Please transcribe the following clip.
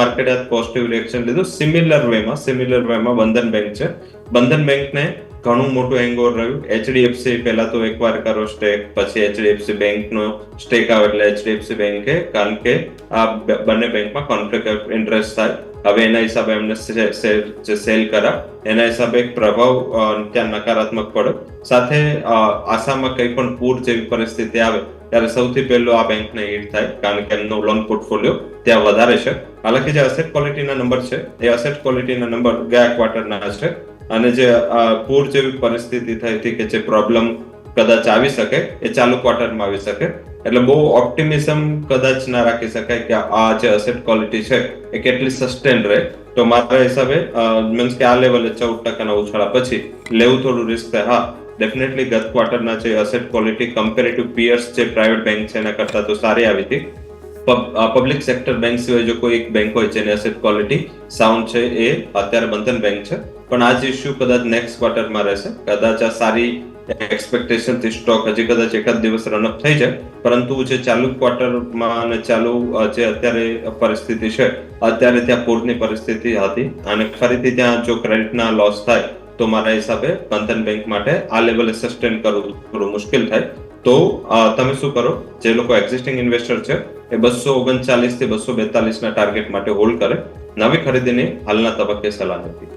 માર્કેટે positive reaction લીધું. Similar વેમાં બંધન bank છે. બંધન બેંકને ઘણું મોટું હેંગઓવર રહ્યું. HDFC પહેલા તો એકવાર કરો સ્ટેક, પછી HDFC બેંકનો સ્ટેક આવે એટલે HDFC બેંકે, કારણ કે આ બંને બેંકમાં કોન્ફ્લિક્ટ ઓફ ઇન્ટરેસ્ટ થાય. હવે એના હિસાબે એમને સેલ કર્યા, એના હિસાબે એક પ્રભાવ ત્યાં નકારાત્મક પડ્યો. સાથે આસામમાં કંઈ પણ પૂર જેવી પરિસ્થિતિ આવે ત્યારે સૌથી પહેલો આ બેંકને હિટ થાય, કારણ કે એમનો લોન પોર્ટફોલિયો ત્યાં વધારે છે. હાલાકી જે અસેટ ક્વોલિટીના નંબર છે એ અસેટ ક્વોલિટીના નંબર ગયા ક્વાર્ટરના છે, અને જે પૂર જેવી પરિસ્થિતિ થઈ હતી કે જે પ્રોબ્લેમ કદાચ આવી શકે એ ચાલુ ક્વાર્ટરમાં આવી શકે. એટલે બહુ ઓપ્ટિમિઝમ કદાચ ના રાખી શકાય કે આ જે અસેટ ક્વોલિટી છે એ કેટલી સસ્ટેન રહે. તો મારા હિસાબે મીન્સ કે આ લેવલે 14% ઉછાળા પછી લેવું થોડું રિસ્ક છે. હા, ડેફિનેટલી ગત ક્વાર્ટરના જે અસેટ ક્વોલિટી કમ્પેરેટિવ પિયર્સ જે પ્રાઇવેટ બેંક છે એના કરતા તો સારી આવી હતી. પબ્લિક સેક્ટર બેંક સિવાય જો કોઈ એક બેંક હોય જેની અસેટ ક્વોલિટી સાઉન્ડ છે એ અત્યારે બંધન બેંક છે. પણ આ જ ઇસ્યુ કદાચ નેક્સ્ટ ક્વાર્ટરમાં રહેશે. કદાચ આ સારી એક્સપેક્ટેશનથી સ્ટોક હજી કદાચ એકાદ દિવસ રનઅપ થઈ જાય, પરંતુ જે ચાલુ ક્વાર્ટરમાં અને ચાલુ જે અત્યારે પરિસ્થિતિ છે, અત્યારે ત્યાં પૂરની પરિસ્થિતિ હતી અને ફરીથી ત્યાં જો ક્રેડિટના લોસ થાય તો મારા હિસાબે બંધન બેંક માટે આ લેવલે સસ્ટેન કરવું થોડું મુશ્કેલ થાય. તો તમે શું કરો, જે લોકો એક્ઝિસ્ટિંગ ઇન્વેસ્ટર છે એ 239 થી 242 ના ટાર્ગેટ માટે હોલ્ડ કરે. નવી ખરીદીની હાલના તબક્કે સલાહ નથી.